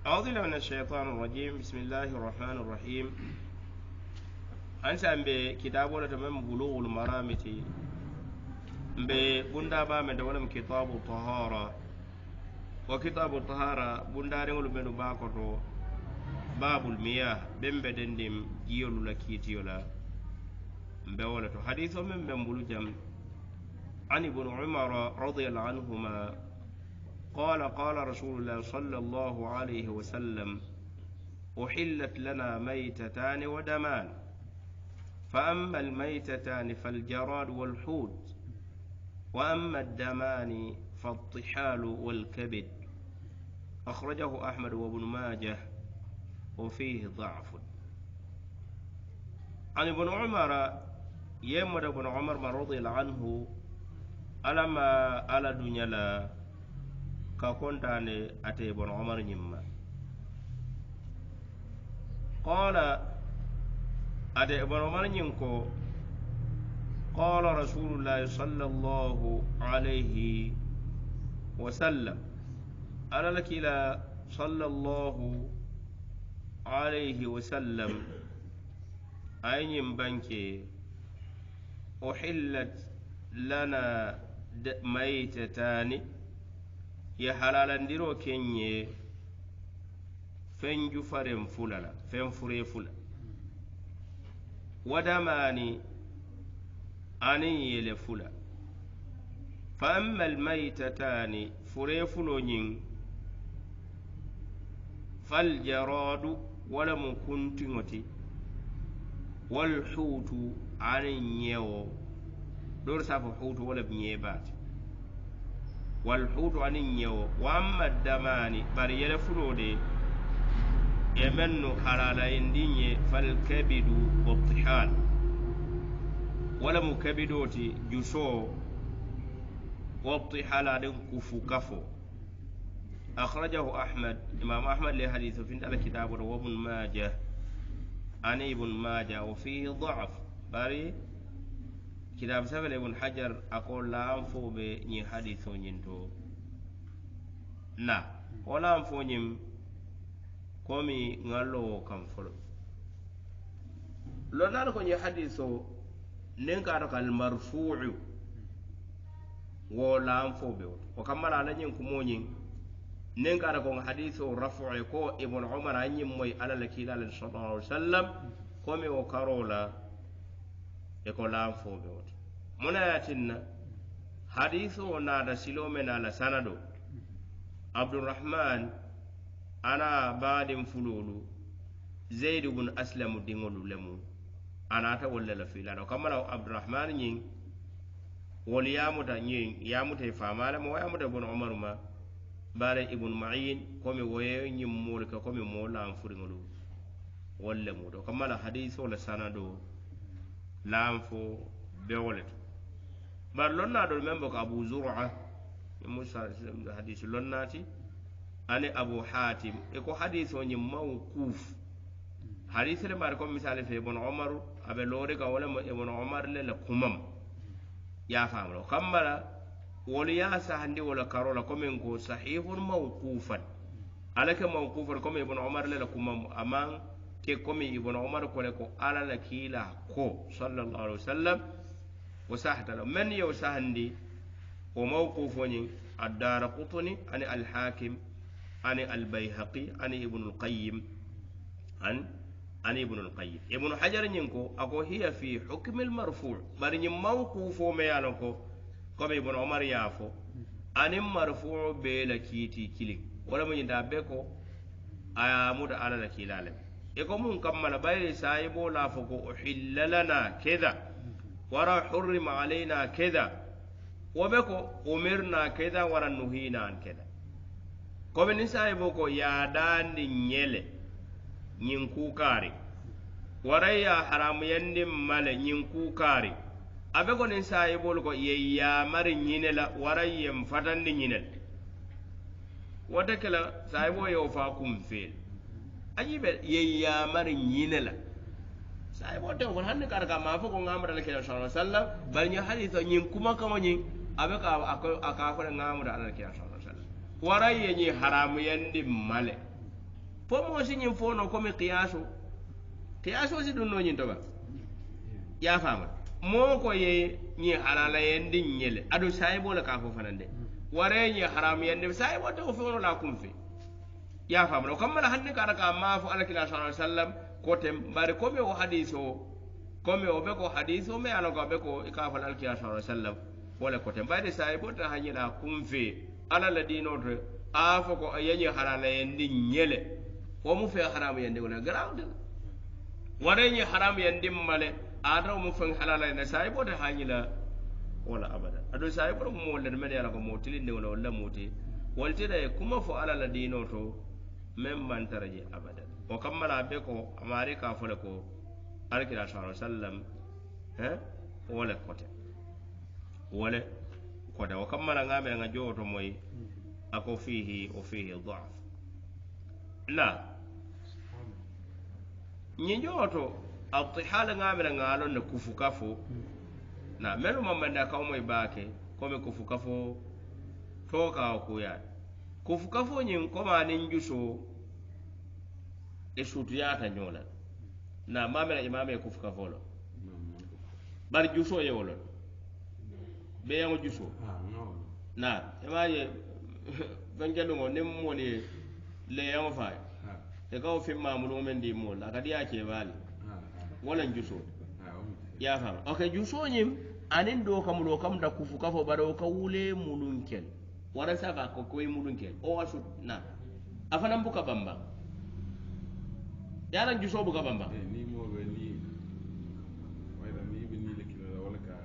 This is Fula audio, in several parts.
أعوذ بالله من الشيطان الرجيم بسم الله الرحمن الرحيم أنسى بكتاب ولا تمام بلوغ المرامتي ببندا بام دولم كتاب الطهارة وكتاب الطهارة بندا رجل بن باكرو باب المياه بن بدندم يولو لكيتيولا بولة حديث من بلو جم عن ابن عمر رضي الله عنهما قال قال رسول الله صلى الله عليه وسلم أحلت لنا ميتتان ودمان فأما الميتتان فالجراد والحوت وأما الدمان فالطحال والكبد أخرجه أحمد وابن ماجه وفيه ضعف. عن ابن عمر يمد ابن عمر رضي الله عنه ألما على دنيا لا كاكونتاني أتي ابن عمر نيما قال أتي ابن عمر نيمكو قال رسول الله صلى الله عليه وسلم أنا لك إلى صلى الله عليه وسلم أين بنكي أحلت لنا ميتتان ya halalandiro kenye fenju faren fulala fen fure fula wadamani anin yele fula fa amma almaytatani fure fulo nyin fal jaradu wala mukuntingoti wal hutu anin yewo dor safa hutu wala nyebati والحوت عن النيو وأما الدمان بريال فرودي يمن حلال ينديني فالكبد والطحال ولم كبدوتي جسو والطحال عن كفو كفو أخرجه أحمد إمام أحمد لحديث في الكتاب وابن ماجه عن ابن ماجه وفيه ضعف بري كتاب سبل ابن حجر أقول لا أنفو بني حديثو نينتو لا ولا أنفو نيم كومي نغلو كمفر لو نالكو ني حديثو ننكارك المرفوع ولا أنفو بيوت وكمال على نين كمونين ننكارك حديثو رفع كو ابن عمر أني موي على الكلال صلى الله عليه وسلم كومي وكارولا يقول لا أنفو بيوت مناتنا حديثه نادا سلومنا على سندو عبد الرحمن أنا بعد فلولو زيد بن أسلم دينولو لمو أنا أتولى لفيلا وكما لو عبد الرحمن نين وليامتا نين يامتا فامالا ويامتا بن عمر ما بار ابن معين كومي ويه نين مولكا كومي مولا أنفرنولو ولمو وكما لو حديثه لسندو لانفو بيولت بار لنا دول ممبك أبو زرعة موسى حديث لناتي أنا أبو حاتم إكو حديث وني موقوف حديث لما ركم مثال في ابن عمر أبي لوريك ولا ابن عمر لكمم يا فاهم لو كمل وليا سهندي ولا كارولا كومينكو صحيح موقوفا عليك موقوفا كم ابن عمر لكمم أمان كي كومي ابن عمر كولكو على لكيلا كو صلى الله عليه وسلم وساحت له من يوسهندي وموقوفني الدار قطني عن الحاكم عن البيهقي عن ابن القيم عن ابن القيم ابن حجر نينكو اكو هي في حكم المرفوع برني موقوف ميالكو كما ابن عمر يافو عن مرفوع بلكيتي كيلي ولا من دابكو امود على لكيلالم يكو من كمل باي سايبو لا فكو احل لنا كذا ورا حرم علينا كذا وبكو أمرنا كذا ورا نهينا عن كذا كم نساء بكو يا دان نيلة نينكو كاري ورا يا حرام يندم مال نينكو كاري أبكو نساء بكو يا مر نينلا ورا يمفتن نينل وتكلا سايبو يوفاكم فيل أجيب يا مر نينلا sai bo tew han kar ka ma fo ko ngamra le kila sallallahu alaihi wasallam bal nya hadithu nyin kuma kama nyin abe ka aka fa ngamra ala kila sallallahu alaihi wasallam waray nyi haram yandi male fo mo si ñin fono comme qiyaso si ɗum no ñin to ba ya fama mo ko ye ñi halala yendi ñele adu sayibo la ka fo fanande ware ñi haram yende sayibo to fo la kum fi ya fama ko mala hanne ka raka ma fo alakila sallallahu alaihi wasallam ko tem bare ko me o hadiso ko me o be ko hadiso me ala ko be ko ka fo alakila sallallahu alaihi wasallam wala ko tem bare sayibo ta hanni la kum fi ala la dino to a fo ko yeñi halala yendi ñele o mu fe haram yende wala grawde ware ñi haram yendi male adaw mu fen halala na sayibo ta hanni la wala abada ado sayibo mo wala men yala ko mo tilinde wala moti waltida kuma fo ala la dino to même man taraji abada o kammala be ko amari ka fole ko alkira sallallahu alaihi wasallam wala kote o kammala ngame nga joto moy ako fihi dhaf la nyi joto atihal ngame ngalo ne kufukafo na melu mamanda ka moy baake ko me kufukafo to ka ko ya kufukafo nyin ko ma nin juso e sutiyata ñola na mamela imame kufukafo lo bar juso ye wolo be yango juso na imaje banjalu ngo nim moni le yango fa e ka o fi mamulu men di mol akadi ya ke bali wala juso ya fa okay juso nyim anin do kam da kufukafo baro ka wule mulunkel wara saka ko koy mulunkel o wasu na afana mbuka bamba yaran juso buka bamba ni mo be ni wayda ni be ni le kilo wala ka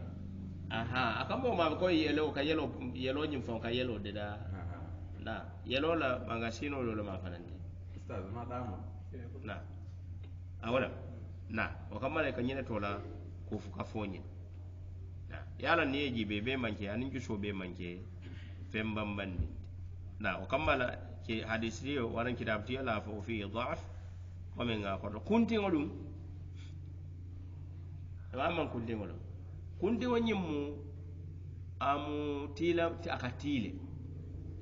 aha akamo ma ko yelo ka yelo nyim fon ka yelo de da na yelo la mangasino lo ma fanande ustaz ma dama na awala na o kamale ka nyene tola kufukafo nyi na yala ni jibe be manke anin juso be manke fembam bandi na o kammala ke hadisi yo waran kitab ti la fo fi dhaf ko men ga ko kunti ngodum ma man kunti ngodum kunti wonyimmu amu tila ti akatile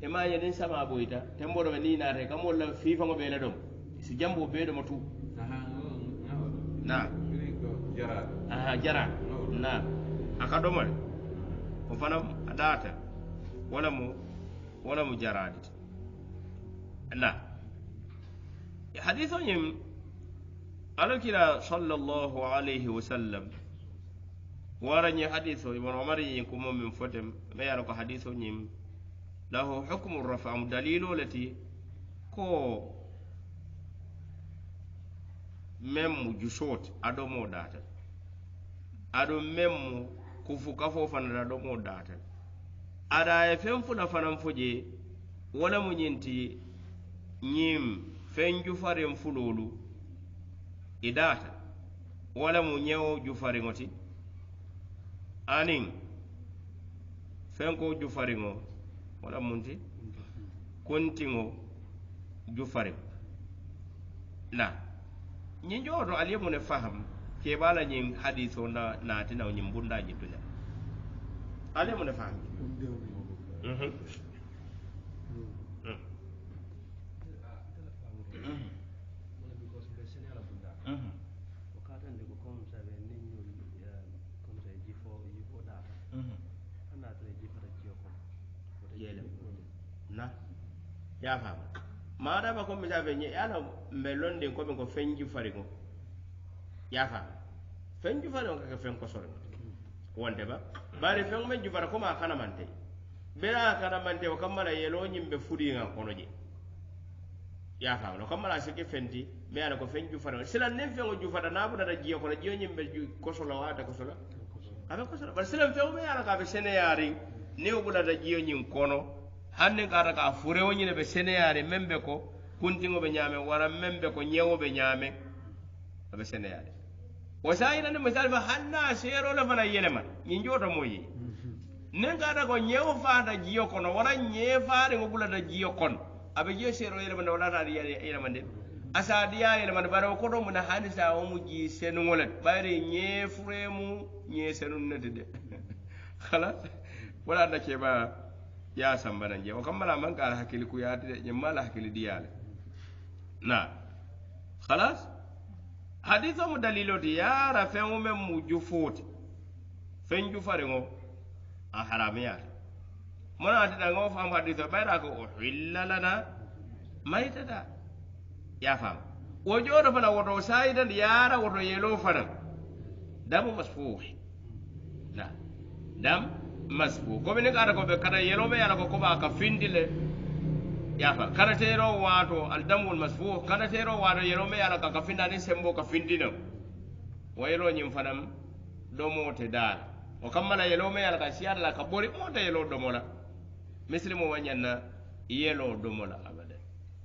e ma yedin sama boyta tembodo ni na re kam wala fifa ngo be la dom si jambo be do matu na jara na akadomal ko fanam adata wala mu jaradit la hadithu nyim alakila sallallahu alayhi wa sallam warani hadithu ibn umar yin kuma min fotem me yaro ko hadithu nyim lahu hukmu rafa dalilu lati ko mem jusot adomo data ado mem kufuka fo fanada adomo data ada e fen fula fanan foje wala mu nyinti nyim fen jufaren fulolu idata wala mu nyewo jufaren oti anin fen ko jufaren o wala munti kontingo jufaren na nyin jodo alimu ne faham ke bala nyin hadithu na natina nyin bunda jitunya alimu ne faham na ya faham mada ba ko mi jabe ni ala melonde ko be ko fenji farigo ya faham fenji farigo ka fen ko sore wonde ba bari fen men jufara ko ma kana mante bela kana mante o kamala yelo nyimbe fudi nga kono je ya faham no kamala sike fenti me ala ko fenji farigo sila ne fen o jufara na bu da jiyo ko jiyo nyimbe ko solo wata ko solo abe ko solo bari sila fen me ala ka be sene yari ne o bula da jiyo nyin kono hanne kata ka fure wonyine be seneyare membe ko kuntingo be nyame wara membe ko nyewo be nyame be seneyare o sayina ne misal fa hanna sero la fana yeleman nyi joto moyi nen kata ko nyewo faata jiyo kono wara nyefaare ngo bula da jiyo kono abe jiyo sero yeleman wala ta yeleman de asadiya yeleman baro ko do mun hadisa o mu ji senu ngolet bayre nyefremu nye senun nede de khalas wala da ke ba ya sambana je o kamala man kala hakili ku ya de mala hakili diyale na خلاص حديث مو دليل يا رفعوا من مجفوت فين جفرهم أحراميات من أتدعو فهم حديث بيراك أحل لنا ما يتدا يا فهم وجود فنا ورو سايدا يارا ورو يلو فنا دم مسفوح لا دم مسفوح كم إنك أراكم بكرة يلو ما يراكم كوبا كفيندله يا فهم كرة تيرو واتو الدم المسفوح كرة تيرو واتو يلو ما يراكم كفيندا نسمو كفيندينه ويلو ينفنم دومو تدار وكمل يلو ما يراكم سيار لا كبوري موتا يلو دومولا مسلمو وانينا يلو دومولا أبدا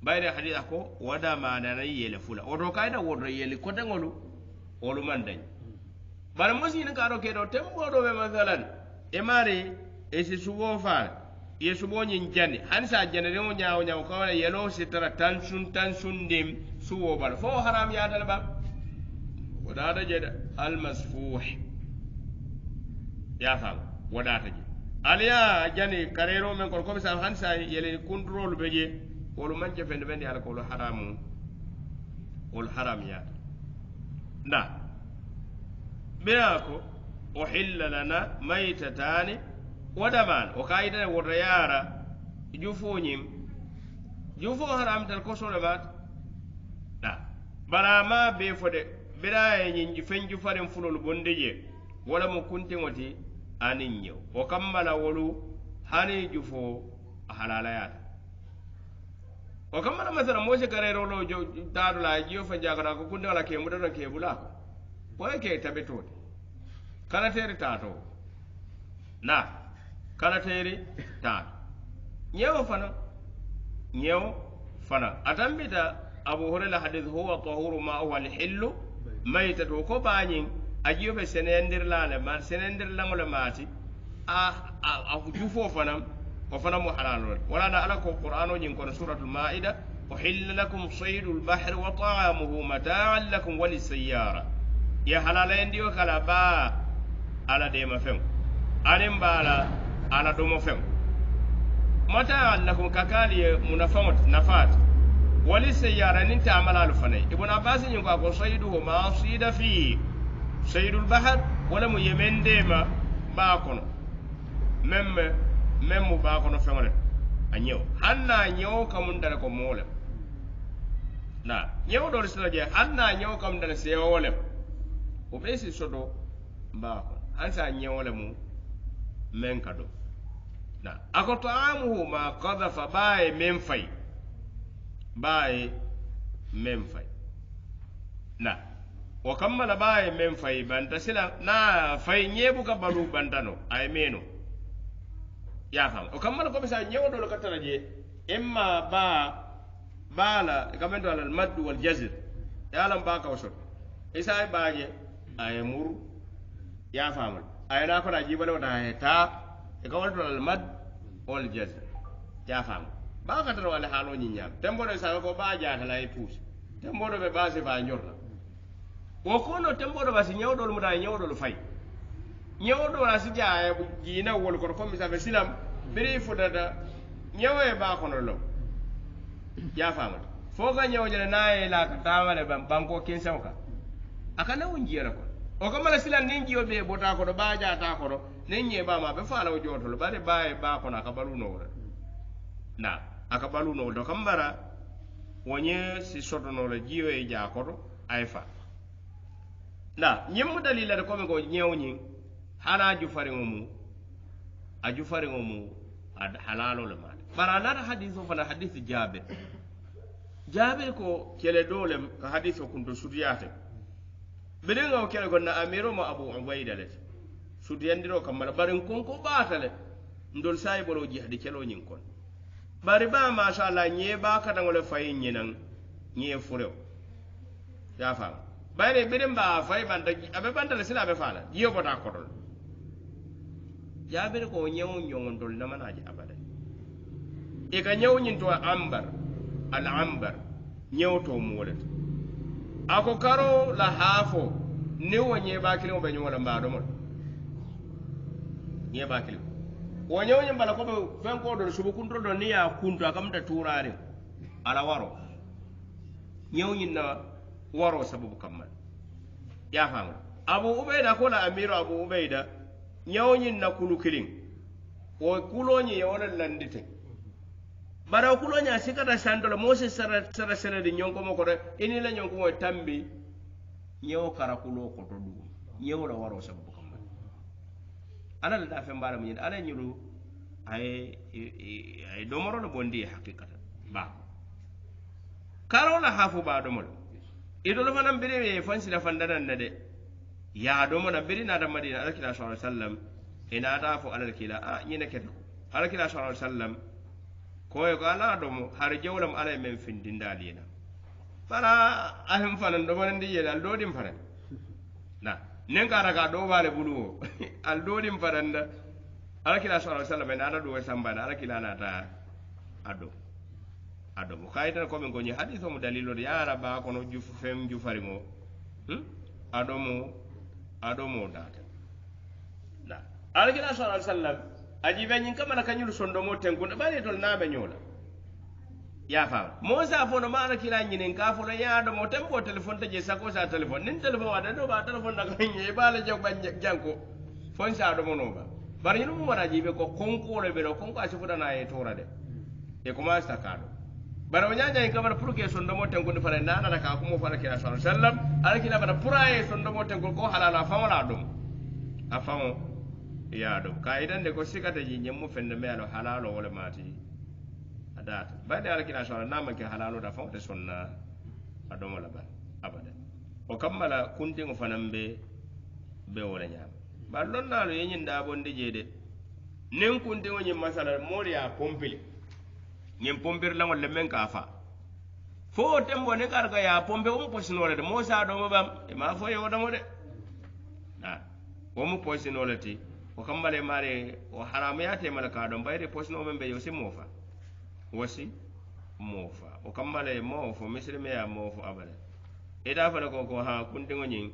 bayre hadith ko wada mana nay yele fula oto kayda wodro yele ko tangolu wolu man dañ bar musin ka ro kedo tembo do be masalan e mari e si subo fa ye subo nyin jani hansa jani re mo nyaaw nyaaw ko wala yelo si tara tansun dim suwo bar fo haram ya dal ba wada da jeda al masfuh ya fam wada ta je aliya jani karero men ko sa hansa yele control beje wolu man jefende bendi ala ko wolu haramu wolu haram yaata nda bira ko uhilla lana maytatani wa daman o kayitane woto yaara jufoñim jufo haram tan ko sole maata nda bara ma be fode bira e ñin fen jufaren fulolu bonde je wala mo kuntiŋo ti aniŋ ñew o kammala wolu hani jufo a halala yaata o kamana masala moje karero lo jo daadu la jiyo fa jagara ko kunde wala ke mudana ke bula ko e ke tabeto kana teri tato na kana teri tato nyewo fana atambita abu hurairah hadith huwa tahuru ma huwa al-hillu maytatu ko bañin ajiyo be senendir laale man senendir langole mati a jufo fana وفنا محلال ولا نعلق القرآن ينكر سورة المائدة أحل لكم صيد البحر وطعامه متاعا لكم وللسيارة يا حلالين ديو كلا با على ديما فهم أنم بالا على دوما فهم متاعا لكم ككالي منفمت نفات وللسيارة ننت عمل الفني ابن عباس ينكر صيده ما صيد فيه صيد البحر ولم يمن ديما باكون même ba kono fengole a ñew hanna ñew kam ndara ko molem na ñew do risla je hanna ñew kam ndara se wolem o be si sodo ba ko ansa ñewole mu men kado na akoto amuhu ma qadhafa bae men fay na o kammala bae men fay banta sila na fay ñebu ka balu bantano ay meno ya fam o kammal ko bisa nyewo do ka tara je imma bala kamendo al mad wal jazr ya lam ba ka wasot isa baaje ay mur ya fam ay na ko da jibale wata ta e ka walto al mad wal jazr ya fam ba ka tara wala halo nyinya tembo do sa ko ba ja ta lay pous tembo do be base fa nyorna o ko no tembo do basi nyewo do mu da nyewo do fay nyewo do la si jaa bu jina wol ko ko mi sa be silam biri fudada nyewo e ba kono lo ya faama fo ga nyewo jele nae la ka tamale banko kinsen ka akana wonjira ko o ko mala silam nin jiyo be bota ko do ba ja ta ko do nin nye ba ma be faala o joto lo bare ba e ba kono ka balu no wala na aka balu no do kambara wonye si soto no la jiyo e ja ko do ay fa na nyemu dalila ko me ko nyewo nyi hana jufari ngomu ad halalo le mat barana hadithu fana hadithu jabir ko kele dole ka hadithu kunto sudiyate bedinga o kele gonna amiro ma abu ubayda le sudiyandiro kamala barin konko batale ndol say bolo jihadi kelo nyin kon bari ba ma sha Allah nye ba ka dangole fayin nyinan nye furo ya fa bayre bedin ba fay banda abe banda le sila be fala yiyo bota kodol jabir ko nyewu nyongon dol na manaji abada e ka nyewu nyin to ambar al ambar nyewu to molet ako karo la hafo ni wonye ba kilo be nyola mbado mo nye ba kilo wonye wonye bala ko fen ko do subu kunto do ni ya kunto akamta turare ala waro ñewñin na waro sababu kammal ya famu abu ubayda ko la amiru abu ubayda ñewñin na kulu kilin o kuloñi yewona landite bara kuloña sikata sandolo mose sara sere di ñonko mo ko de ini la ñonko mo tambi ñewo kara kulo ko to du ñewo la waro sababu kammal ala la dafe mbara mu ala ñulu ay domoro no bondi haqiqatan ba karola hafu ba domol idolo fanam bire fansi la fandanan na de ya domo na biri na da madina alkila sallallahu alaihi wasallam ina ta fu alkila nyina keto alkila sallallahu alaihi wasallam ko e ko ala domo har jawlam ala men findindalina fara ahim fanan do man ndi yel do dim fanan na nen ka raga do wale buluwo al do dim fanan da alkila sallallahu alaihi wasallam ina da do samba na alkila na ta ado mo kayta ko men ko ni hadithu mo dalilo ya raba ko no juf fem jufari mo ado mo data na alkila sallallahu alaihi wasallam aji be nyin kamala kanyul sondo mo tengu bale tol na be nyola ya fa mo sa fo no mala kila nyin ka fo ya do mo tembo telephone te je sako sa telephone nin telephone wada do ba telephone daga nyi bala jog ban janko fon sa do mo no ba bar nyin mo wara jibe ko konko le be do konko asifuda na e tora de e ko ma sta kado bara wanyanya en kamar purke sondo mo tengu ni fara nana da ka ko mo fara kila sallallahu alaihi wasallam alkila bara puraye sondo mo tengu ko halala fa wala dum afamo ya dum kaidan de ko sikata ji nyemmu fende me alo halalo wala mati adata bade alkila sallallahu nama ke halalo da fa de sonna adom wala ba abada o kammala kunti ngo fanambe be wala nyam ba lon nalo yenyin da bonde jede nen kunti ngo nyim masala moriya pompili ñiŋ pompirilaŋol le meŋ ka fa fo tembo ne karga ya pompe wo mu posino le de moo saa domo bam e maa fo ye wo domo de wo mu posino le ti wo kambale maari wo haramuyaate mala ka dom bayri posino meŋ be yo si moo fa wo si moo fa wo kambale moo fo misilimeya moo fo abada ita fana ko ha kuntiŋo ñiŋ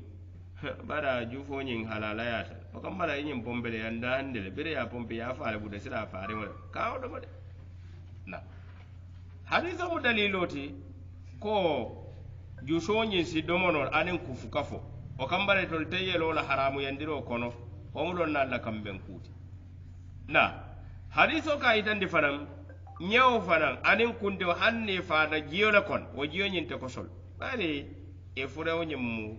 bara juufo ñiŋ halalayaata wo kambala i ñiŋ pompe le yanda hande le biri ya pompe ya faale bude sila faariŋo le kaa wo domo de na haditha mu daliloti ko jusoñin si domonol anin kufu kafo o kambare tol teyelo la haramu yandiro kono o mu don nalla kamben kuti na haditho ka itandi fanam nyewo fanam anin kunde hanni fada jiyola kon o jiyoñin te ko sol bari e furewo nyimmu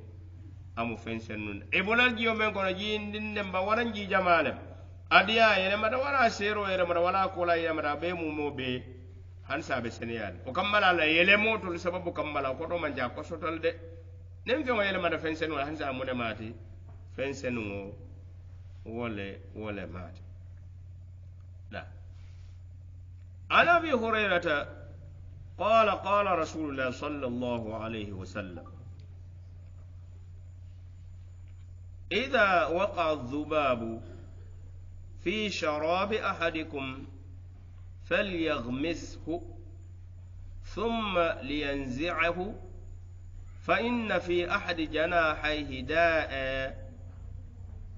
amu fensen nun e bolal jiyo men kono jindinde mba waran ji jamalem adiya yene mata wala sero yene mata wala kola yene mata be mumo be hansa be seniyal o kammala la yele motol sababu kammala ko to manja ko sotol de nem fi mo yele mata fensen wala hansa mo de mati fensen ngo wole mati la ana bi hurairata قال رسول الله صلى الله عليه وسلم إذا وقع الذباب في شراب أحدكم فليغمسه ثم لينزعه فإن في أحد جناحيه داء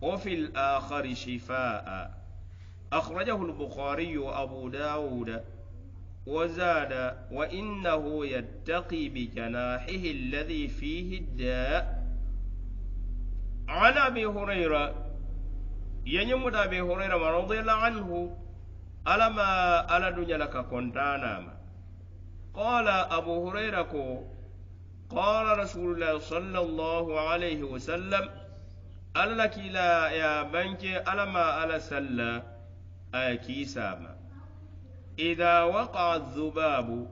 وفي الآخر شفاء أخرجه البخاري وأبو داود وزاد وإنه يتقي بجناحه الذي فيه الداء عن أبي هريرة ينمد أبي هريرة رضي الله عنه ألا دنيا لك كنتانا قال أبو هريرة قال رسول الله صلى الله عليه وسلم ألا لك لا يا بنك ألا سلا أكي ساما إذا وقع الذباب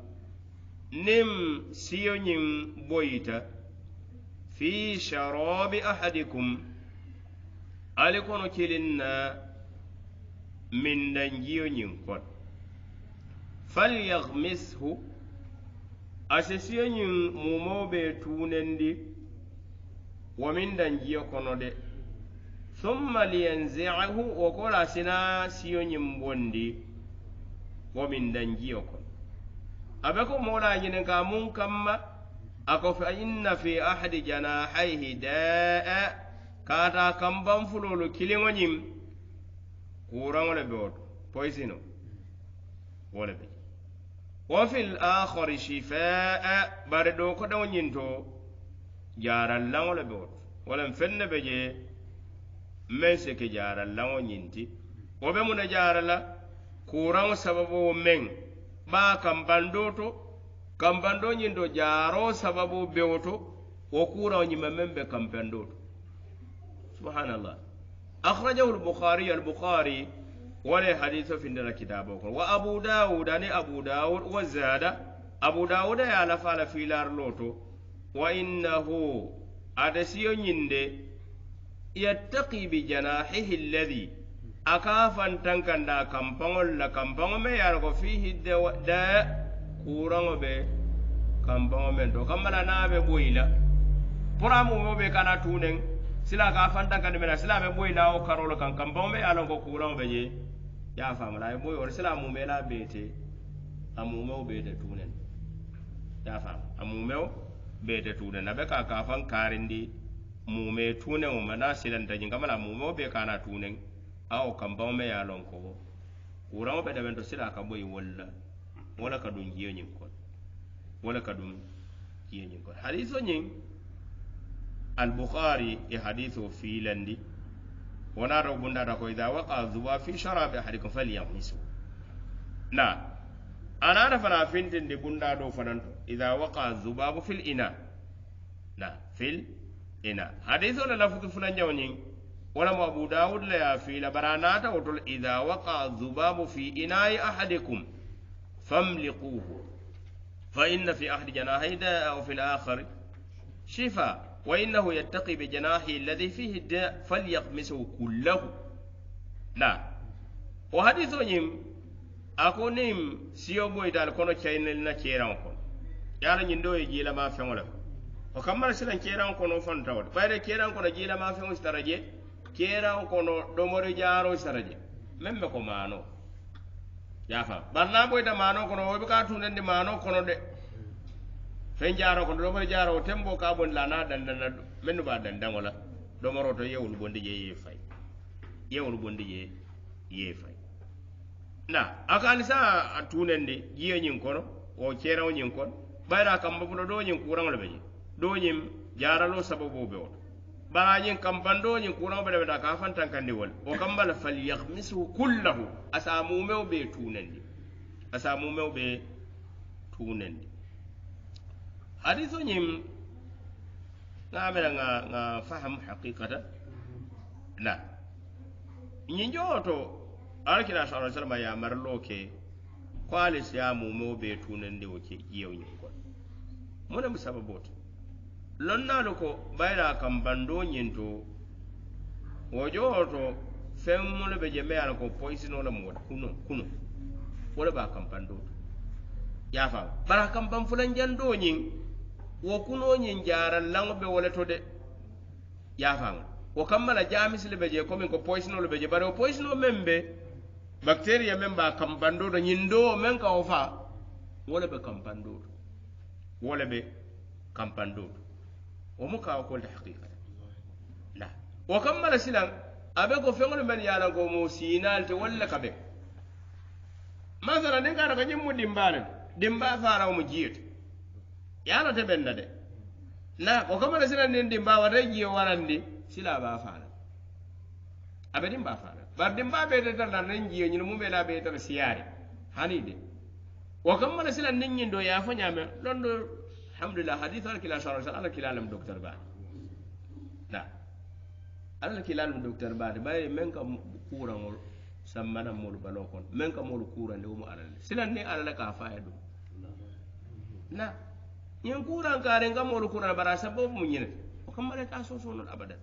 نم سيونين بويتا في شراب أحدكم ألكون كلنا من دنجيو نينكون فليغمسه أسسيو نين مومو بيتونندي ومن دنجيو كونودي ثم لينزعه وقول أسنا سيو نين بوندي ومن دنجيو كون أبكو مولا ينكا منكما أكو فإن في أحد جناحيه داء كاتا كمبان فلولو كيلين ونيم كوران ولا بيوت بويسينو ولا بي وفي الآخر شفاء باردو كدو نينتو جار الله ولا بيوت ولا فن بجي من سك جار الله ونينتي وبمن جار الله كوران سببو من با كمباندوتو كمباندو نينتو جارو سببو بيوتو وكوران يممن بكمباندوتو سبحان الله أخرجه البخاري ولا حديث في كتابه وأبو داود يعني أبو داود وزاد أبو داود يا لفال في لارلوتو وإنه أدسيو نيندي يتقي بجناحه الذي أكافا تنكن دا كمبانغ لا كمبانغ ما يارغو فيه دا كورانغ بي كمبانغ من دو كمالا نابي بويلا برامو موبي كانا تونين sila ka fanta kan mena sila be boy lawo karolo kan kan bawo me alon ko kuran be je ya fama la boy or sila mu mela bete amu me be de tunen ya fama amu me be de tunen na be ka ka fan karindi mu me tunen o mana silan da jinga mala mu me be kana tunen aw kan bawo me alon ko kuran be de bento sila ka boy wala ka dun jiyo nyin ko wala ka dun jiyo nyin ko hadithu nyin البخاري حديثه في لندي ونرى بنا إذا وقع الذباب في شراب أحدكم فليغمسه نعم أنا أعرف أنا فهمت إن بنا دو فنانتو إذا وقع الذباب في الإناء نعم في الإناء حديثه للفظ فلان جونين ولما أبو داود لا في لبرانات وتقول إذا وقع الذباب في إناء أحدكم فاملقوه فإن في أحد جناحيه داء أو في الآخر شفاء وإنه يتقي بجناحه الذي فيه الداء فليغمسه كله لا وحديث نيم أكو نيم سيو بوي دال كونو تشاينلنا تشيران كون يالا نيندو يجيلا ما فيمولا وكمال سلان تشيران كونو فانتاول بايده تشيران كونو جيلا ما فيمو ستراجي تشيران كونو دوموري جارو ستراجي ميم كو مانو يافا barna boy da mano kono wobe ka tunande mano kono de fen jaro ko do jaro tembo ka bon lana dandana mennu ba dandan wala do moroto yewul bondi je fay yewul bondi je fay na akani sa tunende jiyo nyin kono o ceraw nyin kon bayra kam babudo do nyin kurang le beji do nyin jaralo sababu be won bara nyin kam bando nyin kurang be da ka fantan kandi wol o kambala falyaghmisu kullahu asamu mewbe tunende asamu mewbe tunende حديث نيم نعمل فهم حقيقة لا نيجوتو أركنا صلى الله عليه وسلم يا مرلوكي قال سيامو مو بيتون ندوكي يو نيكون من مسببوت لنا لكو بايلا كم بندو نينتو وجوتو فمول بجميع لكو بويسين ولا مود كنو ولا با كم بندو يا فام برا كم بنفلان جندو نين wo kuno nyin jaral lango be wala to de ya fam wo kamala jamis le beje ko min ko poison le beje bare poison membe bacteria memba kam bando do nyindo men ka ofa wala be kam bando wala be kam bando o mu ka ko de haqiqa la wo kamala silan abe ko fengol men yala go mo sinal te wala kabe masala den ka daga nyimmu dimba fara mo jiyete yano te benda de na ko kamala sila nindi mbawa regiyo warandi sila ba fala abe dimba fala bar dimba be de tan rengiyo nyino mumbe la be tan siyari hani de wa kamala sila ninyi do ya fanya me londo alhamdulillah hadith al-kila sallallahu alaihi kila lam docteur ba na al-kila lam docteur ba bay men ka kuran sammana mol balokon men ka mol kuran de mo alal sila ni alal ka faayadu na yin kuran karen ga molu kuran bara sababu mun yin o kamale ta so sonon abadan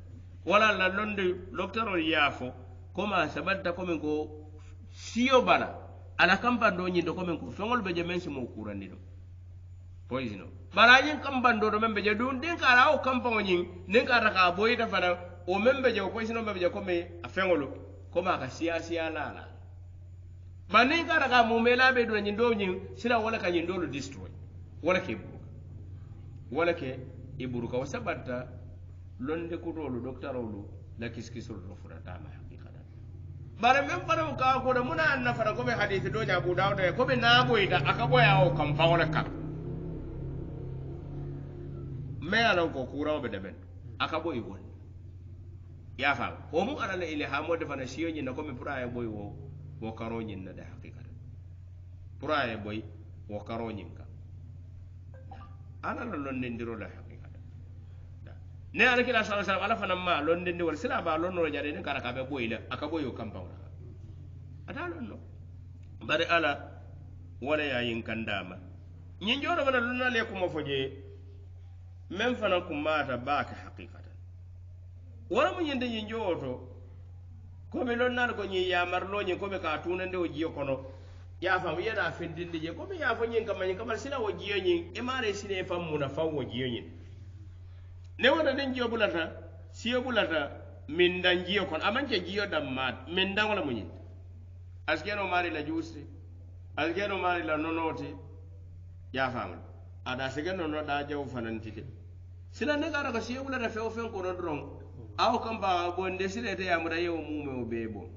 wala la londe docteur yafo koma sabadda ko men ko siyo bala ala kambando nyindo ko men ko fengol be je men si mo kuran ni do poisino bara yin kambando do men be je dun den kala o kampango nyin den kala ka boy ta fana o men be je ko poisino be je ko me afengolo koma ka siya la banin kala ka mo mela be do nyindo nyin sila wala ka nyindo lo destroy wala ke iburuka wasabata londe ko rolo docteur olu la kiskisol do furata ma haqiqatan bare men fana ka ko da muna anna fara ko be hadisi do nya Abu Dawud ko be na boyda aka boya o kam fawla ka me alon ko kura be deben aka boy won ya fa ko mu ala ile ha mo defana siyo nyi na ko me pura e boy wo karo nyi na da hakika pura e boy wo karo nyi ka ana lon ndiro la hakika ne ala kila sallallahu alaihi wasallam ala fana ma lon ndi wal sila ba lon no jade ne kara ka be boy la aka boy o kam pawla ada lon no bare ala wala ya yin kandama nyin joro bana lon le ko mo foje men fana kumata baka hakikatan wala mu nyinde nyin joto ko be lon nan ko nyi ya marlo nyi ko be ka tunande o jiyo kono ya fam yana findinde je ko be ya fo nyin kamal sila o jiyo nyin e mare sine fam muna fa o jiyo nyin ne wona den jiyo bulata siyo bulata min dan jiyo kon amanke jiyo dam mat min dan wala mu nyin askeno mari la juusi askeno mari la nonoti ya fam ada segeno no da jaw fanantite sila ne gara ko siyo bulata fe o fen ko no dron aw kamba bonde silete yamuda yewo mume o bebo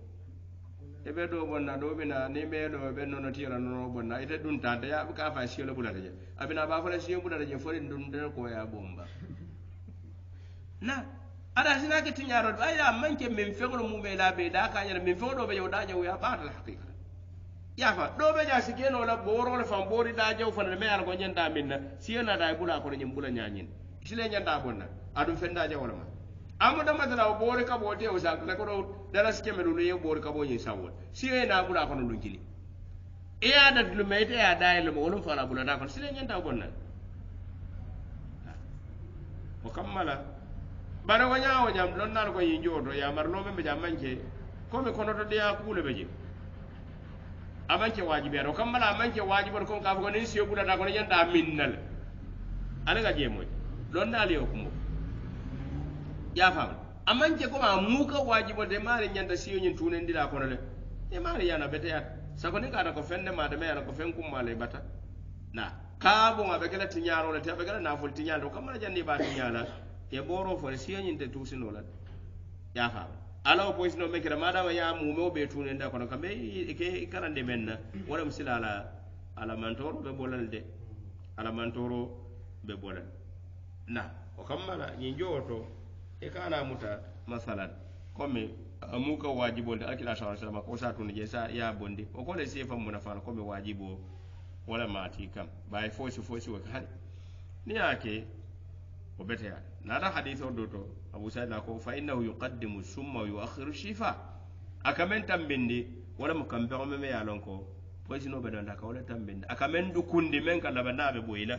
ebe do bonna do bina ni me do be nono tira nono bonna ite dun tante ya ka fa siyo le bulata je abina ba fa siyo bulata je fori dun de ko ya bomba na ada sina ke tinyaro aya manke min fegro mume la be da ka nyana min fegro be yo da jaw ya ba la hakika ya fa do be ja sigeno la boro le fam bori da jaw fa me ala ko nyanda minna siyo na da bula ko nyim bula nyanyin sile nyanda bonna adum fenda jaw la ma amuda madala o bori ka bote o sak la ko dara skeme lu ye bori ka bo yin sawol si e na bula ko lu jili e ada lu mete ya dai lu mo fala bula da ko sile nyanta bonna o kammala bara wanya o nyam don nan ko yin jodo ya marlo me jam manke ko me kono to dia kule beje amanke wajibi ro kammala amanke wajibi ko ka ko ni siyo bula da ko nyanta minnal ala ga jemo don dali o kumo ya fam amanke ko ma muka wajibo de mari nyanda siyo nyin tunen dila kono le e mari yana bete ya sako ni kana ko fende ma de me yana ko fen kum male bata na ka bo ngabe kala tinyaro le tabe kala na fol tinyaro kamara janni ba tinyala e boro fo siyo nyin te tusino la ya fam ala o poisino me kira madama ya mu me be tunen da kono kambe ke karande menna wala musilala ala mantoro be bolalde ala mantoro be bolal na o kamala nyin joto e kana muta masalan comme amuka wajibo de akila sallallahu alaihi wasallam ko sa tun je sa ya bondi o ko le sefa mun fa ko be wajibo wala mati kam bay fosi wa kan ni yake o bete ya na da hadithu do to Abu Sa'id ko fa innahu yuqaddimu summa wa yu'akhiru shifa akamen tambindi wala mo kambe o me ya lon ko fosi no be don da ka wala tambindi akamen du kundi men kala banda be boyila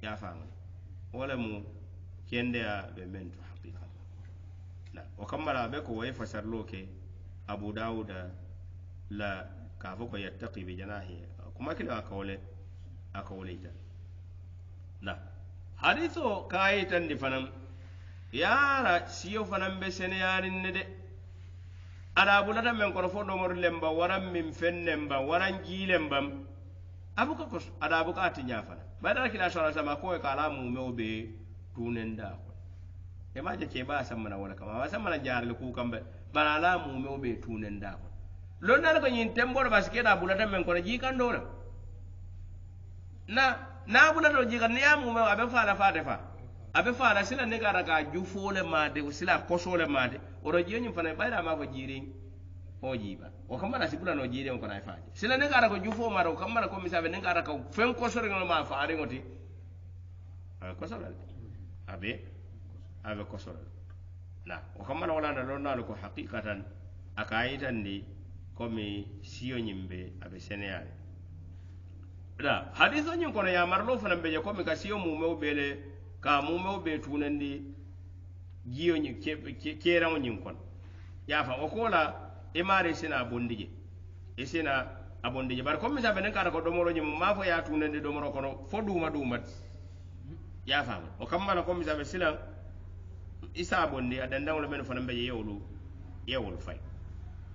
ya faama wala mu kende ya be mentu o kammala be ko way fasarlo ke Abu Dawud la ka fo ko yattaqi bi janahi kuma kila akawle ta na hadithu kayitan di fanam yara siyo fanam be seneyarin ne de ada bulata men ko fo do mor lemba waram min fennemba waran jilembam abuka ko ada abuka atinya fana badara kila shara sama ko ka alamu mewbe tunenda e ma je ke ba samana wala kama ba samana jaarle ku kambe bana la mu me be tunen da ko lon na ko nyin tembo ba ske da bulata men ko ji kan do na bulata ji kan ya mu me abe fa la fa de fa abe fa la sila ne gara ka ju fole ma de sila ko sole ma de o ro ji nyin fa na ba da ma ko jiri o ji ba o kama na sibula no jiri ko na fa sila ne gara ko ju fo ma ro kama ko mi sabe ne gara ka fen ko sore no ma fa ari ngoti ko sole abe kosol na o kamana wala na lon na ko haqiqatan akaitan ni komi siyo nyimbe abe seneale da hadithu nyin kono ya marlo fana be je komi ka siyo mu mew bele ka mu mew be tunandi giyo nyi kera nyin kon ya fa o kola e mare sina bondije e sina abondije bar komi sabe nen kara ko domoro nyim ma fo ya tunandi domoro kono fo duma ya fa o kamana komi sabe sila isa bondi adanda wala men fana be yewulu fay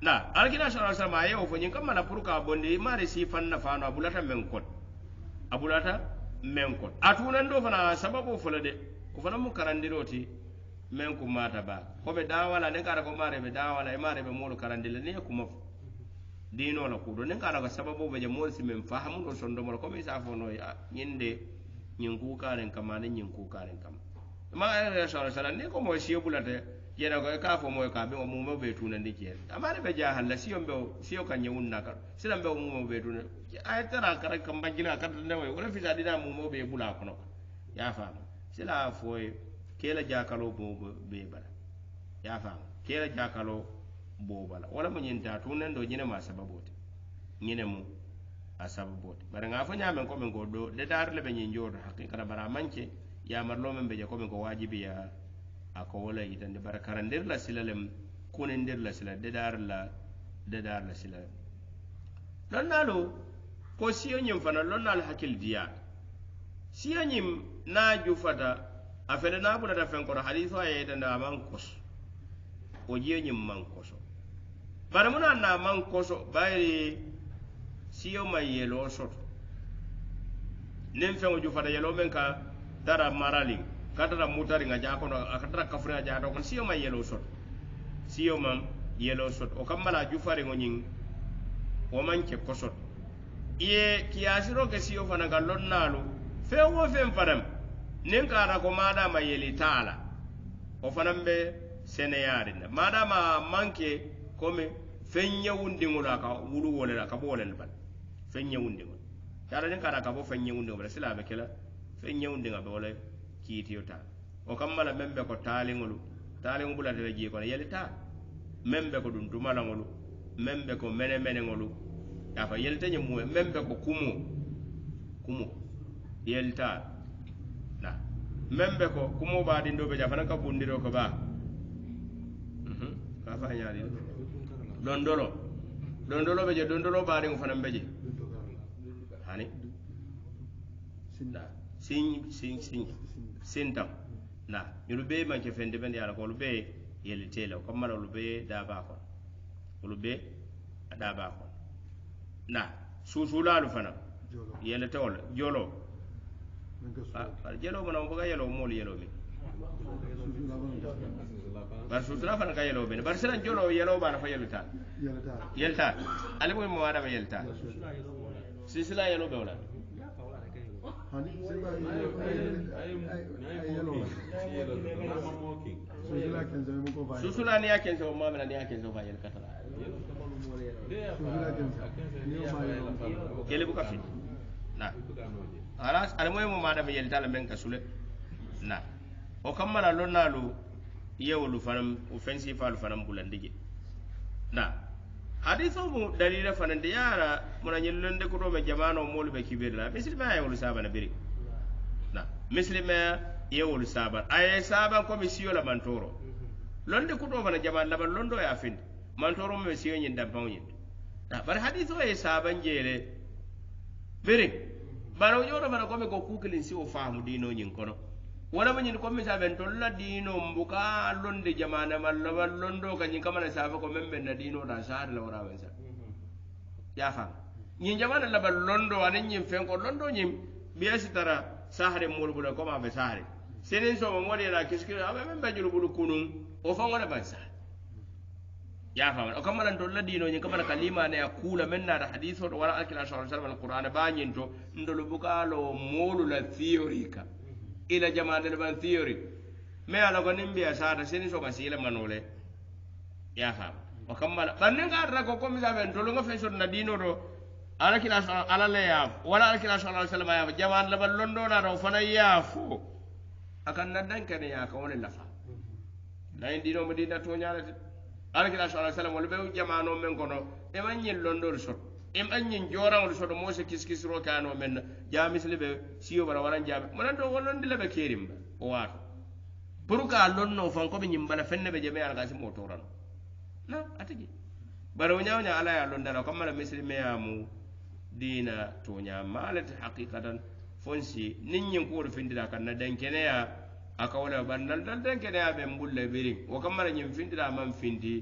na alkina sallallahu alaihi wasallam ayo fo nyin kamana purka bondi mari si fanna fano abulata men kon atunan do fana sababu fulade ko fana mu karandiroti men ku mata ba ko be dawala ne kara ko mare be dawala e mare be molu karandile ne ku maf dino la kudo ne kara ko sababu be je mol si men fahamu do sondo mo ko mi sa fono nyinde nyin ku karen kamane nyin ku karen kam ma ay sallallahu ne ko mo siyo bulate yena ko ka fo mo ka be mo mo be tunandi ke amare be jahal la siyo be siyo kan nyun nakar silam be mo be tunandi ay tara kara kam bangina kar ne mo wala fi sadina mo be bula kono ya fam sila foy kela jakalo bo be bala ya fam kela jakalo bo bala wala mo nyinta tunen do nyine ma sababote nyine mu a sababote bare nga fa nyamen ko men go do de dar le be nyin jodo hakika bara manke ya marlo men be je ko men ko wajibi ya ako wala itande bara karandir la silalem kunendir la sila de dar la sila lonnalo ko siyo nyim fana lonnal hakil diya siyo nyim na jufata afele na bula da fen ko hadithu ay da man kos o je nyim man koso bare muna na man koso bayri siyo may yelo soto nem fen o jufata yelo men ka dara marali katara mutari nga jako no akatara kafra ja do kon siyo may yelo soto siyo mam yelo soto o kambala jufare ngonin o manke kosot iye kiyasiro ke siyo fana ga lonnalu fe wo fen fadam nin kara ko madama yeli taala o fanan be seneyarinda madama manke komi fen yewundiŋol aka wulu wolel aka bolel bal fen yewundiŋol tara nin kara ka bo fen yewundiŋol bala silabe kela fen yewundiŋa be wala kiitiyo taala o kammala meŋ be ko taaliŋolu taaliŋo bulatele jii kono yeli taala meŋ be ko ɗum dumalaŋolu meŋ be ko menemeneŋolu yafa yelita ñe muwe meŋ be ko kumo yeli taala na membe ko kumo ba dindo be jafana ka bundiro ko ba ka fa nyaari dondolo be je dondolo ba ringo fana beje hani sintam na yulu be man ke fende ben yala ko lu be yeli tele ko mala lu be da ba ko lu be da ba ko na susulalu fana yele tawol jolo jelo mana boga yelo mol yelo mi bar susula fana ka yelo ben bar silan jolo yelo bana fa yelta ale mo wada ba yelta sisila yelo be wala susula ni aken so ma mena ni aken so fa yel katala kele bu ka fi na alas almoy mo madam yeltala men ka sule na o kammala lonnalu yewlu fanam offensive falu fanam bulandije na hadithu mu dalila fanande yara mona nyellonde ko do me jamano molu be kibirla muslima yewlu sabana biri na muslima yewlu saban ay saban ko mi siyola mantoro londe ko do bana jaman laban londo ya fin mantoro me siyo nyin dam pawni na bar hadithu e saban jele biri baro yoro bana ko me ko kukilin si o faamu dino nyin kono wala man nyin ko me saben to la dino mbuka londe jamana malla londo ka nyin kamana sabe ko membe na dino da sar la wara wensa ya fam nyin jamana la bal londo anen nyin fen ko londo nyin biya sitara sahare mol bula ko ma be sahare senen so mo wadi la kiskira abe membe julu bulu kunun o fa ngona ban sa ya fam o kamana to la dino nyin kamana kalima ne akula menna da hadithu wala akila sallallahu alaihi wasallam alquran ba nyin to ndolo bukalo molu la theory ka ila jama'at ban theory me ala ko nimbiya sada seni so masila manole ya fam o kamala bannen ga ra ko mi saben to nga fe so na dino do ala kila ala le ya wala ala kila sallallahu alaihi wasallam ya jama'at la ban londo na do fana ya fo akan na dan kene ya ka wala lafa na dino mo dina to nyaala ala kila sallallahu alaihi wasallam wala be jama'ano men kono e man nyin londo so em anyin joran so do mo se kiskis ro kano men jamisle be siyo bara waran jam man to wonon dile be kerim o wato buruka lonno fan ko be nyimbala fenne be jeme ala gasi motoran na atigi baro nyawnya ala ya londala ko mala muslime ya mu dina to nya malat haqiqatan fonsi ninyin ko findira kan na dan kene ya aka wala bandal dan kene ya be mbulle biri o kam mala nyim findira man findi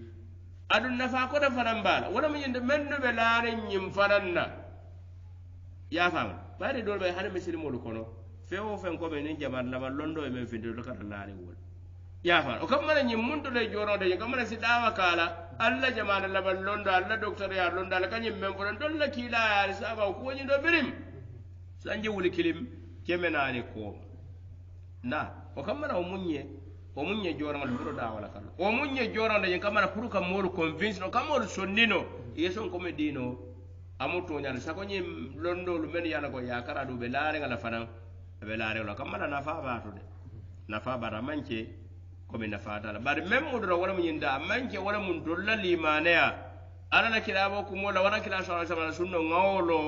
adun nafa ko da fanan bala wala mun yinde menno be laaren nyim faranna ya fam bare dol be hana muslimo lu kono fewo fen ko be ni jamar la londo e men findi do kala laare wol yafa o kam mana nyim mun to le joro de kam mana si dawa kala alla jamaana la ballondo alla docteur ya londo alla kanyim men fo don la kila ya saba ko nyi do birim sanje wuli kilim kemenani ko na o kam mana o munye joran al buro da wala kala o munye joran de kam mana pour kam molu convince no kam molu sondino yeson ko me dino amuto nyal sako nyi londo lu men yana ko ya kara do be laare ngala fanan be laare lo kam mana nafa ba to de nafa bara manke ko be nafa dala bari mem mudro wala mun yinda manke wala mun dolla limanaya ala la kilabo ko mola wala kila sallallahu alaihi wasallam sunno ngawlo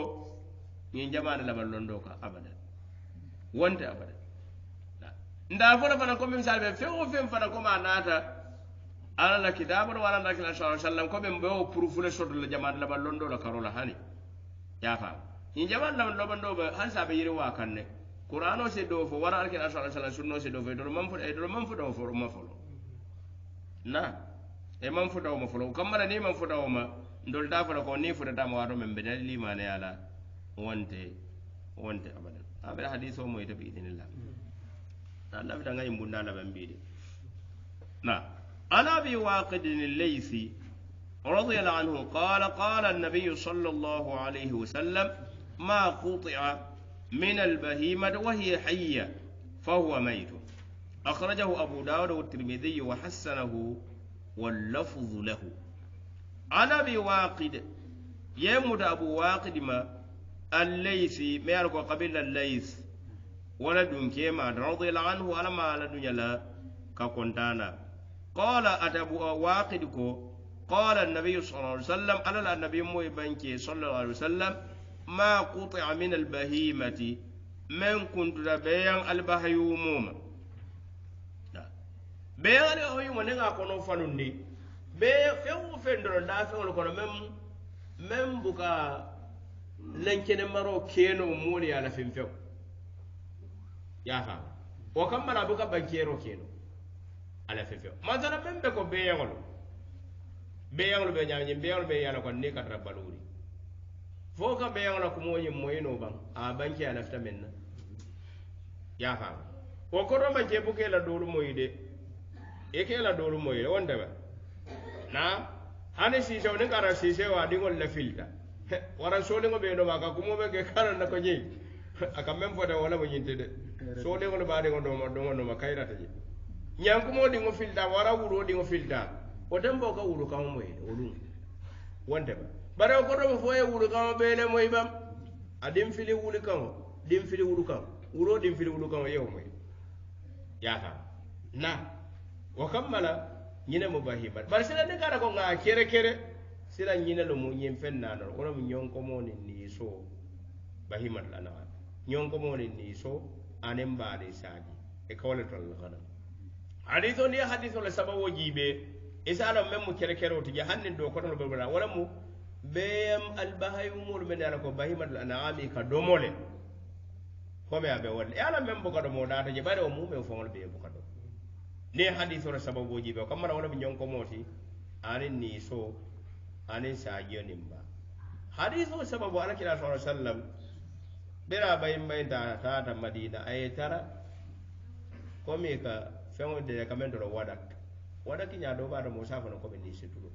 nyi jamaana la londo ka abada wonte abada nda fona fana ko min salbe fewo fem fana ko ma nata ala la kitabo wala la kila sallallahu alaihi wasallam ko be mbo purufule soto la jamaana la londo la karola hani ya fa nyi jamaana la londo ba han sabe yiri wa kanne qur'ano se do fo wara alkina sallallahu alaihi wasallam sunno se do fo do man fu do fo ma fo na e man fu do ma fo kamara ni man fu do ma ndol da fo ko ni fu da ma wado men be dalili mane ala wonte abada abada hadithu mo ita bi idinillah Allah bi danga yimbunda la bambide na ana bi waqid al-laythi radiyallahu anhu qala an-nabiy sallallahu alayhi wasallam ma quti'a من البهيمة وهي حية فهو ميت أخرجه أبو داود والترمذي وحسنه واللفظ له عن أبي واقد يمد أبو واقد ما الليثي ما يرقى قبيل الليث ولد كيما رضي الله عنه أنا ما لدن لا ككونتانا قال أتبو واقدكو قال النبي صلى الله عليه وسلم أنا النبي مو بنكي صلى الله عليه وسلم ما قطع من البهيمة من كنت بيان البهيوم بيان البهيوم نغا كونو فانوندي بي فيو فندر دا فيو كونو مم بوكا لنكن مرو كينو مولي على فيو يا فام وكم مرا بوكا بانكيرو كينو على فيو ما ترى مم بكو بيان بيان بيان كون نيكا تربالوري foka be yana kuma yin moyino ban a banki ala fita menna ya fa ko ko ro banki buke la dolu moyide e ke la dolu moyide wonda ba na hani si sew ni kara si sewa dingol la filta wara so lingo be do maka kuma be ke karan na ko nyi aka mem fota wala mo nyinte de so lingo lo ba de do ma kayra ta je nyam kuma dingo filta wara wuro dingo filta o dembo ka wuro ka moyide olum wonda ba bare ko do fo e wulu kam beele moy bam adim fili wulu kam dim fili wulu kam wuro dim fili wulu kam yew moy ya ta na wa kammala nyine mo bahiba bare sila ne kara ko nga kere sila nyine lo mo nyem fenna no ko mo nyon ko mo ni so bahimat la na nyon ko mo ni so anem baade saji e kawle tol khana hadithu ni hadithu la sababu jibe isalo mem mo kere o ti jahannin do ko no be wala mo beyam albahayumul men ala ko bahimatul anami ka domole ko me abe wonde ala mem boko do mo data je bare o mu me fongol be boko do ne hadithu ra sababoji be ko mara wala bi nyonko moti anin ni so anin sa yonimba hadithu sababu ala kila sallallahu alaihi wasallam bera bayim bayta ta madina ay tara ko me ka fengo de ka men do wadak nya do ba do mo safa no ko be ni situlo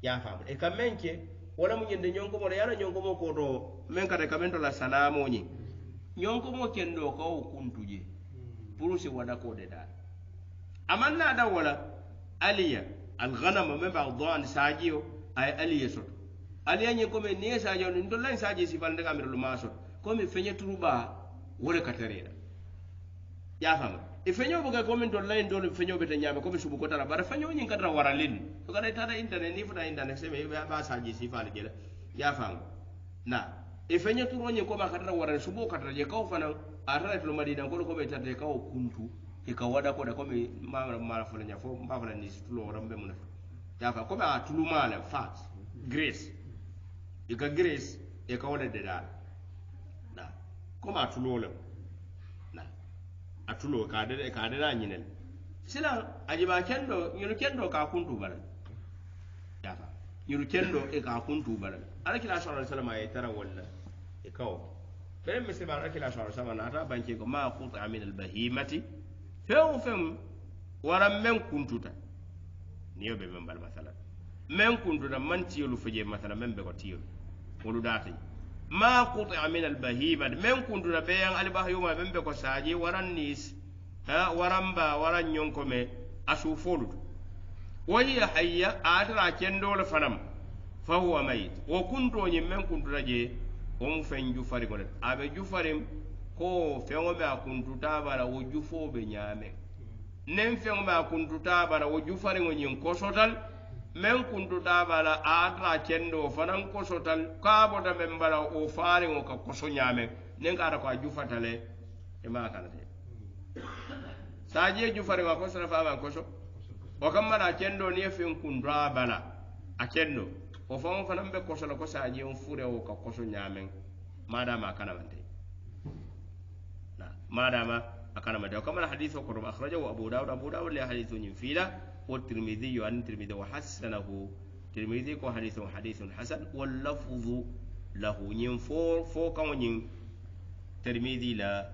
ya fam e kamenke wala mu nyende nyonko mo yana nyonko mo ko do men kata kamento la salamu nyi nyonko mo kendo ko kuntuje purusi wada ko de da amanna da wala aliya alghanam men ba dhan sajiyo ay aliya sot aliya nyi ko me ni sajiyo ndo lan saji sifal de kamiro lu masot ko me fenye turuba wala katareda ya fam e fenyo buga ko min dollain do fenyo bete nyame ko be subu ko tara bara fenyo nyin kadra waralin to kada tada internet ni futa internet se me ba saji sifal gela ya fam na e fenyo turo nyin ko ma kadra waral subu kadra je ko fana atara to madina ko be tade ka o kuntu e ka wada ko da ko me ma fala nya fo ba fala ni tulo rambe mun ya fa ko ba tulu mala fat grace e ka grace e ka wada de da na ko ma tulo le atulo ka da nyinel sila ajiba kendo nyuru kendo ka kuntu bala yafa nyuru kendo e ka kuntu bala alakila sallallahu alaihi wasallam ay tara walla e kaw bere mi seba alakila sallallahu alaihi wasallam ata banke ko ma quta min al bahimati fem waran men kuntuta niyo be men bal masala men kuntuta man tiyolu faje masala men be ko tiyolu wolu data ma qut'a min al bahima men kuntuta be yan al bahima men be ko saji waran nis ha waran ba waran nyonko me asufolu wahiya hayya atara kendol fanam fa huwa mayit wa kunto nyi men kuntuta je on fen jufari golet abe jufarim ko feŋo be a kuntuta bara wo jufo be ñaame nen feŋo be a kuntuta bara wo jufariŋo ñiŋ kosotal meŋ kuntuta bara a ata kendo fanaŋ kosotal ka bota meŋ bara wo faariŋo ka koso ñaame nen ka ata ko a jufata le i maa kanate saaji ye jufariŋo a kosota fa maŋ koso wo kamma a kendo niŋ ye feŋ kuntu a bala a kendo wo faŋo fanaŋ be koso la ko saaji yeŋ furewo ka koso ñaameŋ maadama a kanamante ما دام أكان مدى وكما الحديث وقرب أخرجه أبو داود لحديث ينفيلا والترمذي عن الترمذي وحسنه الترمذي حديث حسن واللفظ له ينفور فوق ونين ترمذي لا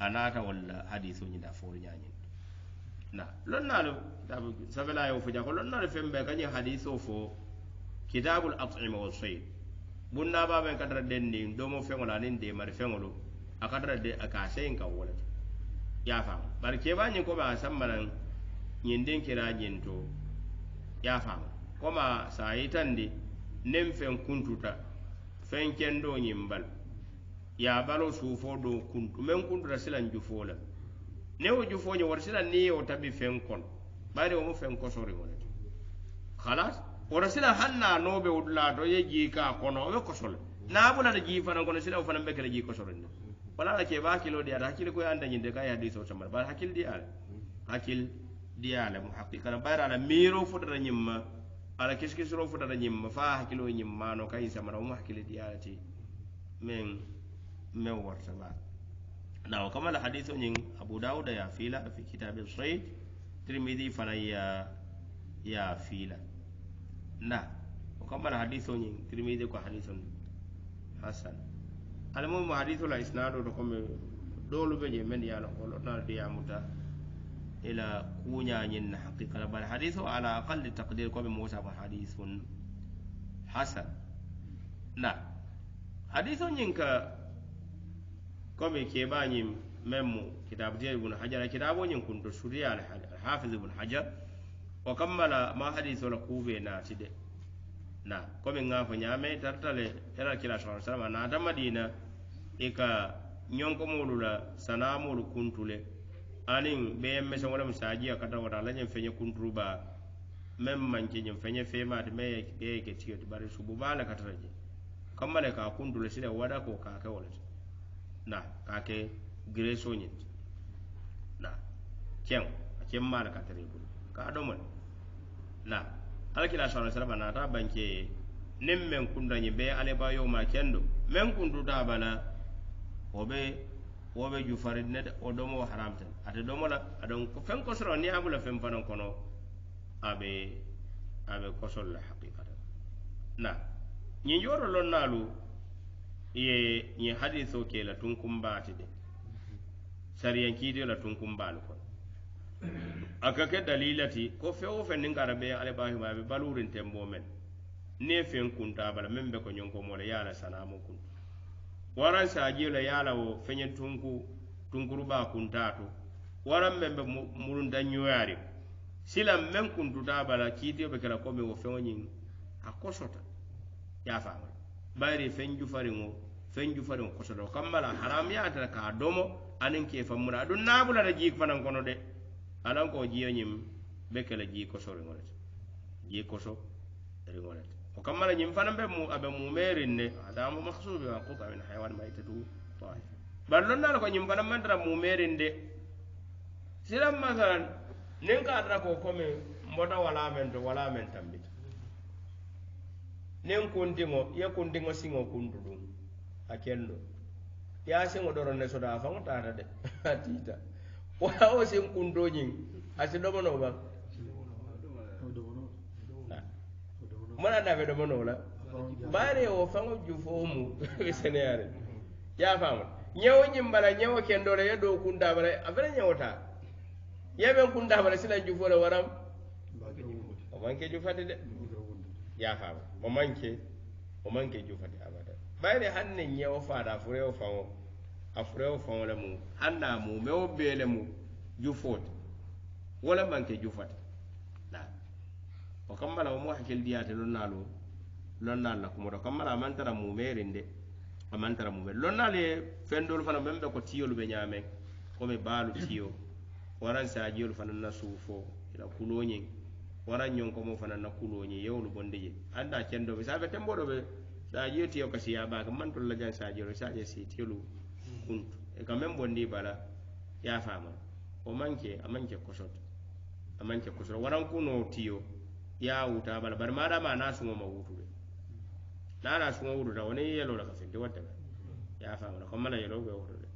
أناتا ولا حديث ينفور يعني نعم لنا سبلا يوفجا لنا فهم بكني حديث فو كتاب الأطعمة والصيد بنا بابا كدر دين دومو فهم لانين دي مر فهملو akadara de akaseyin ka wala ya fam barke ba nyin ko ba sammanan nyin den kira nyin to ya fam ko ma sayitandi nem fen kuntuta fen kendo nyimbal ya balo sufo do kuntu men kuntuta silan jufola ne o jufo nyi war silan ni o tabi fen kon bare o mo fen ko sori wala khalas o rasila hanna no be udla to ye ji ka kono o ko sol na bula da ji fana kono sila o fana be kala ji ko sori wala la ke ba kilo di ada hakil ko anda nyinde kay hadith o tamar ba hakil di ala mu haqiqa bayra ala miro fudara nyimma ala kiskis ro fudara nyimma fa hakilo nyimma no kay samara mu hakil di ala ti men warta ba na kama la hadith nyin abu daud ya fila fi kitab al-sayd tirmidhi fana ya fila na kama la hadith nyin tirmidhi ko hadithun hasan المهم حديث لا إسناد رقم دول بيجي من يالا قولنا ديامتا إلى كونيا ين حقيقة بل حديث على أقل تقدير كم موسى حديث حسن لا حديث ينك كم كيباني ممو كتاب ديال ابن حجر كتاب ين كنت سوريا الحافظ ابن حجر وكمل ما حديث لكوبي ناتي na komi ngafo nyame tartale era kila sallallahu alaihi wasallam na ta madina eka nyonko molula sanamul kuntule anin be mesa wala musaji akata wala la nyem fenye kuntruba mem manke nyem fenye fema de me e ke tiyo bari subu bala kataraje kamale ka kuntule sida wada ko ka ka wala na ka ke greso nyit na kem mala katare ka do mon na alkila sallallahu alaihi wasallam na ta banke nim men kundanyi be ale ba yo ma kendo men kundu ta bala obe ju farid ne o domo haramta ate domo la adon ko fen ko soro ni abula fen fanan kono abe ko sol la haqiqatan na nyi yoro lon nalu ye nyi haditho ke la tunkum baati de sariyan kidi la tunkum balu ko akake dalilati ko fewo fen ngara be ale bahi ma be balurin tembo men ne fen kunta bala men be ko nyonko mole yala sanamu kun waran saji la yala wo fenye tunkuru ba kuntato waran men be murun danyoyari sila men kuntu ta bala kiti be kala ko me wo fewo nyin akosota ya fama bayri fenju faringo kosota kambala haram ya ta ka domo anin ke famura dun nabula da jik fanan kono de alan ko jiyo nyim bekela ji ko so ringolet o kamala nyim fanan be mu abe mu merin ne adamu mahsubi wa quta min hayawan maitatu taif ballon dal ko nyim fanan mandra mu merin de silam masalan nen ka dra ko kome mbota wala men tambi nen kundingo singo kundudum akendo ya singo doron ne soda fa ngota de atita wala o sen kundo nyin asi domono ba mana da be domono la bare o fango jufo mu senere ya fama nyawo nyimbala nyawo kendo le do kunda bare afere nyawota yeɓen kunta bala sila jufole waram o manke jufati de yafama o manke jufati abada ɓayde hanne ñewo faada furewo faŋo a furewo faŋo le mu hanna mu mewo beele mu jufote wala manke jufati na o kammala omo hakkil diyate lonnaalu lonnaalu la kumoto kammala amantara mumerin de amantara mumer lonnaalu ye fendolu fana meŋ be ko tiyolu be ñaameŋ komi baalu tiyo waran saajiyolu fana na suufo ila kuloñiŋ waran ñonkomo fana na kuloñiŋ yewolu bondi je anda kendo be sabe tembo do be saajiyo tiyo kasi ya baaka mantol la jan saajiyolu saaje si tiyolu kuntu e ka meŋ bondi bala ya fama o manke amanke kosoto waran kuno tiyo ya wuta bala bari madama na suŋo ma wutu de na suŋo wututa woni yelo la ka fenti watte ya fama ko mala yelo be wutu de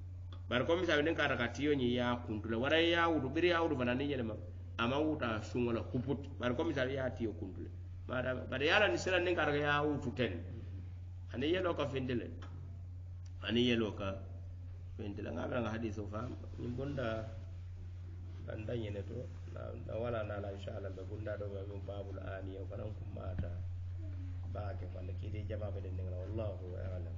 bari comme ça nin kata ka tiyo ñi ya kuntule wara ya wutu biri ya wutu fana ni jelema ama wuta suŋo la kuput bari comme ça ya tiyo kuntule madama bari yala ni sila nin kata ka ya wutu ten ani yelo ka fentile ngabra nga hadiso fam ñim bonda banda ñene to na wala na la inshallah be bunda do be babul ani o fanan kum mata baake wala kidi jama be den ngala wallahu a'lam